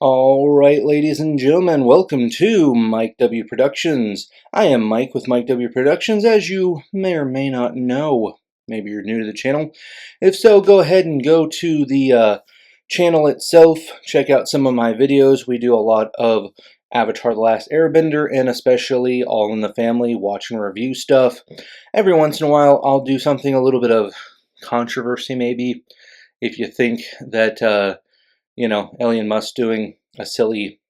Alright, ladies and gentlemen, welcome to Mike W. Productions. I am Mike with Mike W. Productions, as you may or may not know. Maybe you're new to the channel. If so, go ahead and go to the channel itself. Check out some of my videos. We do a lot of Avatar The Last Airbender, and especially All in the Family, watch and review stuff. Every once in a while, I'll do something a little bit of controversy, maybe. If you think that Elon Musk doing a silly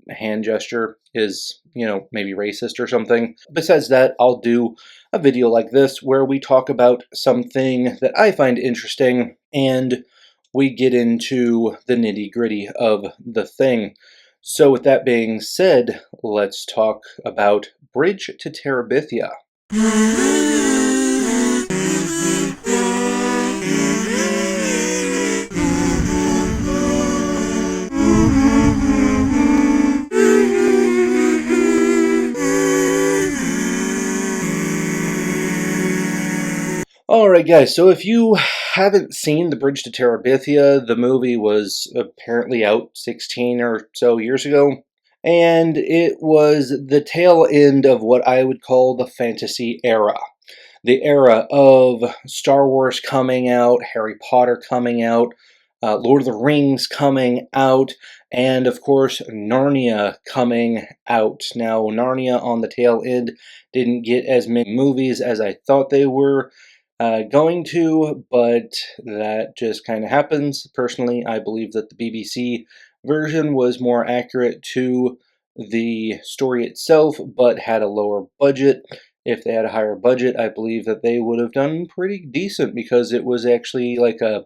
hand gesture is, maybe racist or something. Besides that, I'll do a video like this where we talk about something that I find interesting and we get into the nitty-gritty of the thing. So with that being said, let's talk about Bridge to Terabithia. Alright guys, so if you haven't seen The Bridge to Terabithia, the movie was apparently out 16 or so years ago, and it was the tail end of what I would call the fantasy era. The era of Star Wars coming out, Harry Potter coming out, Lord of the Rings coming out, and of course Narnia coming out. Now Narnia on the tail end didn't get as many movies as I thought they were going to, but that just kind of happens. Personally, I believe that the BBC version was more accurate to the story itself, but had a lower budget. If they had a higher budget, I believe that they would have done pretty decent because it was actually like a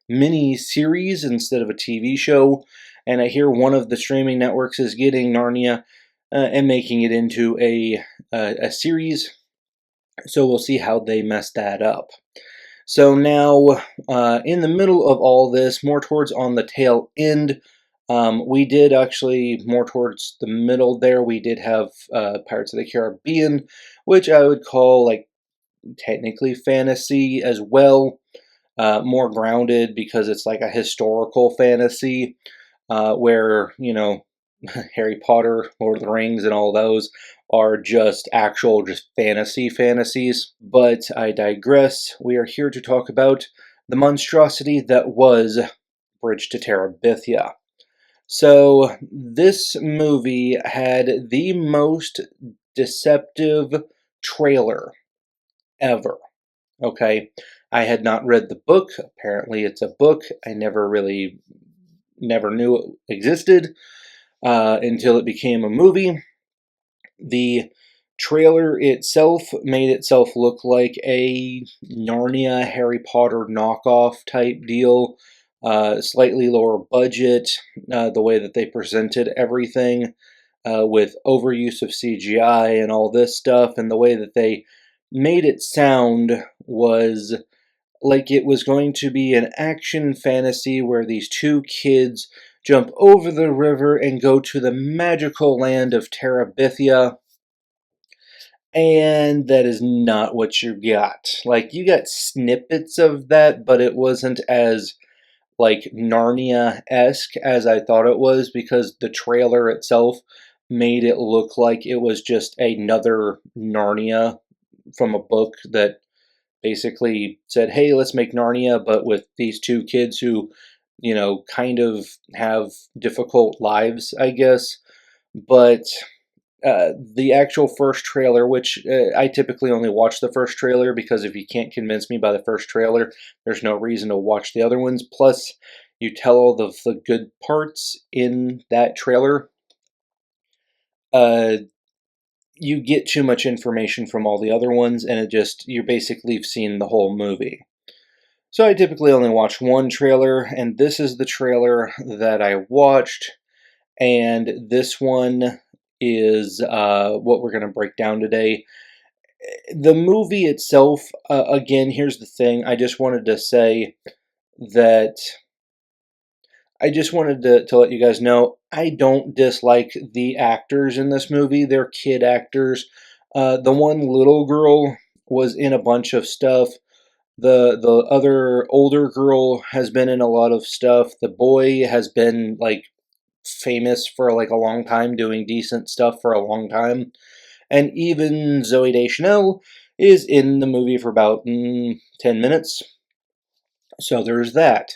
mini series instead of a TV show. And I hear one of the streaming networks is getting Narnia and making it into a series. So we'll see how they mess that up. So now, in the middle of all this, more towards on the tail end, we did actually, more towards the middle there, we did have Pirates of the Caribbean, which I would call, like, technically fantasy as well. More grounded because it's like a historical fantasy, where, Harry Potter, Lord of the Rings, and all those are just actual, just fantasies. But I digress. We are here to talk about the monstrosity that was Bridge to Terabithia. So this movie had the most deceptive trailer ever. Okay, I had not read the book. Apparently, it's a book. I never knew it existed until it became a movie. The trailer itself made itself look like a Narnia Harry Potter knockoff type deal. Slightly lower budget, the way that they presented everything with overuse of CGI and all this stuff, and the way that they made it sound was like it was going to be an action fantasy where these two kids jump over the river and go to the magical land of Terabithia. And that is not what you got. Like, you got snippets of that, but it wasn't as, like, Narnia-esque as I thought it was, because the trailer itself made it look like it was just another Narnia from a book that basically said, hey, let's make Narnia, but with these two kids who, kind of have difficult lives, I guess. But the actual first trailer, which I typically only watch the first trailer, because if you can't convince me by the first trailer, there's no reason to watch the other ones. Plus, you tell all of the good parts in that trailer. You get too much information from all the other ones, and you're basically seen the whole movie. So I typically only watch one trailer, and this is the trailer that I watched, and this one is what we're going to break down today. The movie itself, again, here's the thing. I just wanted to say that I just wanted to let you guys know I don't dislike the actors in this movie. They're kid actors. The one little girl was in a bunch of stuff. The other older girl has been in a lot of stuff. The boy has been, like, famous for like a long time, doing decent stuff for a long time. And even Zooey Deschanel is in the movie for about 10 minutes. So there's that.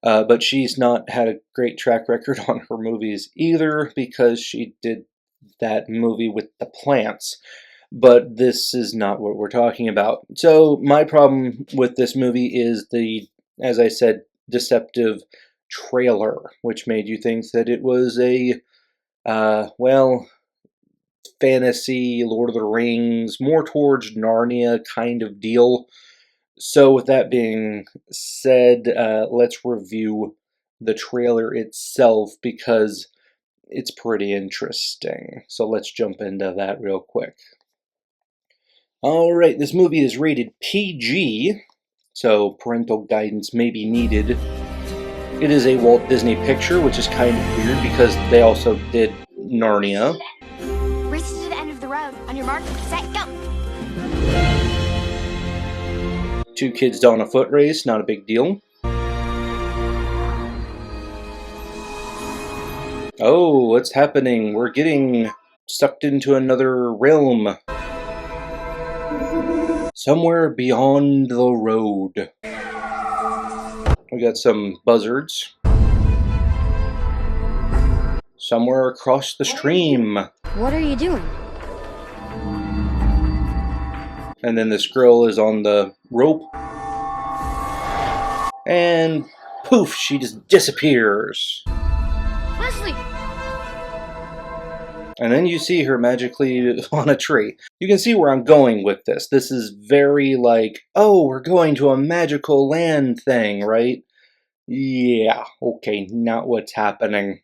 But she's not had a great track record on her movies either, because she did that movie with the plants. But this is not what we're talking about. So my problem with this movie is the, as I said, deceptive trailer, which made you think that it was a, well, fantasy, Lord of the Rings, more towards Narnia kind of deal. So with that being said, let's review the trailer itself, because it's pretty interesting. So let's jump into that real quick. Alright, this movie is rated PG, so parental guidance may be needed. It is a Walt Disney picture, which is kind of weird because they also did Narnia. Race to the end of the road. On your mark, set, go! 2 kids doing a foot race, not a big deal. Oh, what's happening? We're getting sucked into another realm. Somewhere beyond the road. We got some buzzards. Somewhere across the stream. What are you doing? And then this girl is on the rope. And poof, she just disappears. Leslie! And then you see her magically on a tree. You can see where I'm going with this. This is very like, oh, we're going to a magical land thing, right? Yeah, okay, not what's happening.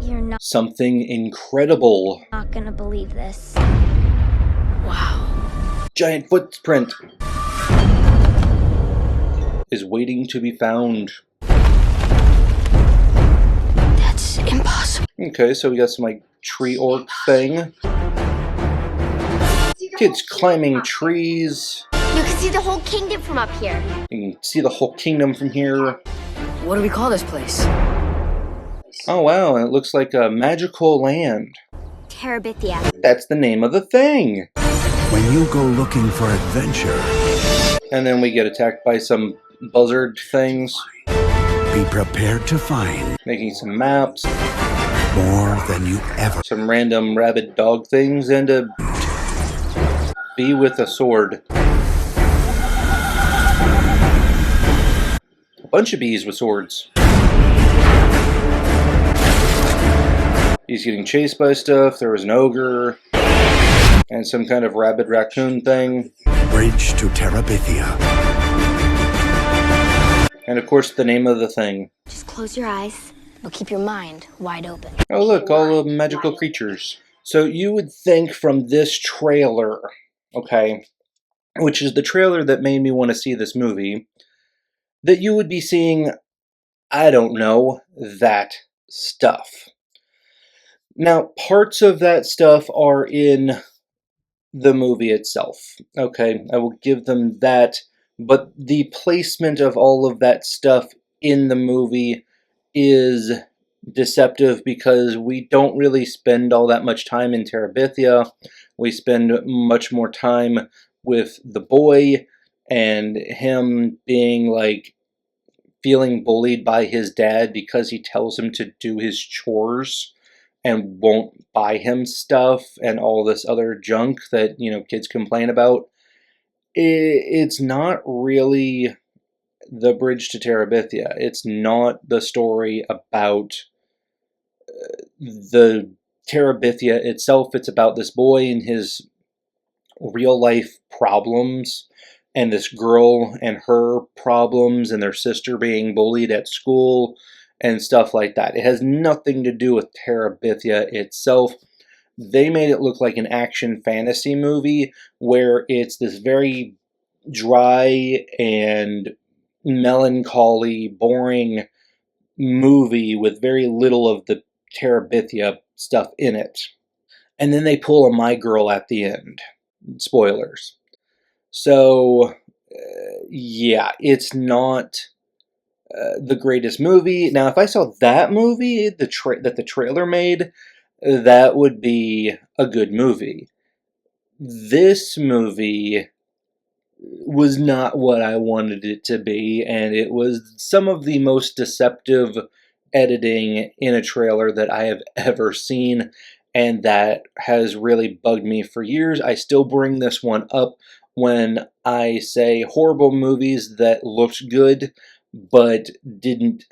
You're Something incredible. not gonna believe this. Wow. Giant footprint is waiting to be found. That's impossible. Okay, so we got some like tree orc thing. Kids climbing trees. You can see the whole kingdom from up here. You can see the whole kingdom from here. What do we call this place? Oh wow, and it looks like a magical land. Terabithia. That's the name of the thing. When you go looking for adventure, And then we get attacked by some buzzard things, be prepared to find making some maps, more than you ever. some random rabid dog things, and a bee with a sword. A bunch of bees with swords. He's getting chased by stuff. There was an ogre and some kind of rabid raccoon thing. Bridge to Terabithia. And of course the name of the thing. Just close your eyes. But keep your mind wide open. Oh look, all the magical creatures. So you would think from this trailer, okay, which is the trailer that made me want to see this movie, that you would be seeing, I don't know, that stuff. Now, parts of that stuff are in the movie itself. Okay, I will give them that. But the placement of all of that stuff in the movie is deceptive, because we don't really spend all that much time in Terabithia. We spend much more time with the boy and him being like feeling bullied by his dad because he tells him to do his chores and won't buy him stuff and all this other junk that, you know, kids complain about. It's not really the Bridge to Terabithia. It's not the story about the Terabithia itself. It's about this boy and his real life problems, and this girl and her problems, and their sister being bullied at school and stuff like that. It has nothing to do with Terabithia itself. They made it look like an action fantasy movie where it's this very dry and melancholy, boring movie with very little of the Terabithia stuff in it. And then they pull a My Girl at the end. Spoilers. So, yeah, it's not the greatest movie. Now, if I saw that movie, that the trailer made, that would be a good movie. This movie was not what I wanted it to be, and it was some of the most deceptive editing in a trailer that I have ever seen, and that has really bugged me for years. I still bring this one up when I say horrible movies that looked good but didn't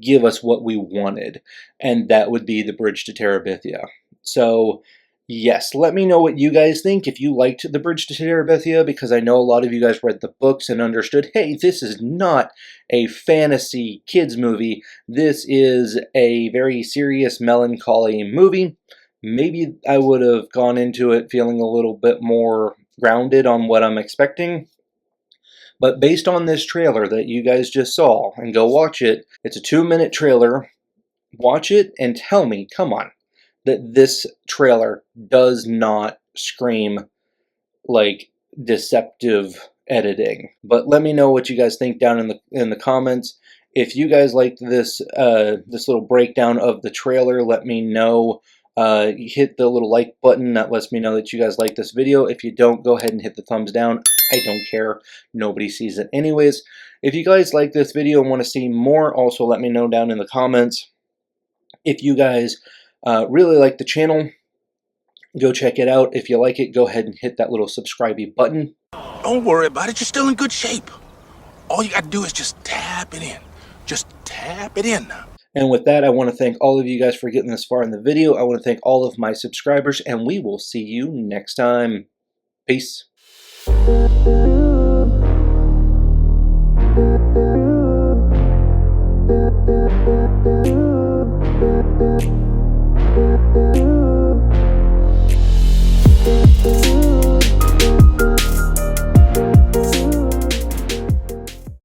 give us what we wanted, and that would be The Bridge to Terabithia. So, yes, let me know what you guys think if you liked The Bridge to Terabithia, because I know a lot of you guys read the books and understood, hey, this is not a fantasy kids movie. This is a very serious, melancholy movie. Maybe I would have gone into it feeling a little bit more grounded on what I'm expecting. But based on this trailer that you guys just saw, and go watch it, it's a 2-minute trailer. Watch it and tell me, come on, that this trailer does not scream like deceptive editing. But let me know what you guys think down in the comments. If you guys liked this this little breakdown of the trailer, let me know. Hit the little like button. That lets me know that you guys like this video. If you don't, go ahead and hit the thumbs down. I don't care. Nobody sees it anyways. If you guys like this video and want to see more, also let me know down in the comments. If you guys really like the channel, go check it out. If you like it, go ahead and hit that little subscribe-y button. Don't worry about it. You're still in good shape. All you got to do is just tap it in. Just tap it in now. And with that, I want to thank all of you guys for getting this far in the video. I want to thank all of my subscribers, and we will see you next time. Peace.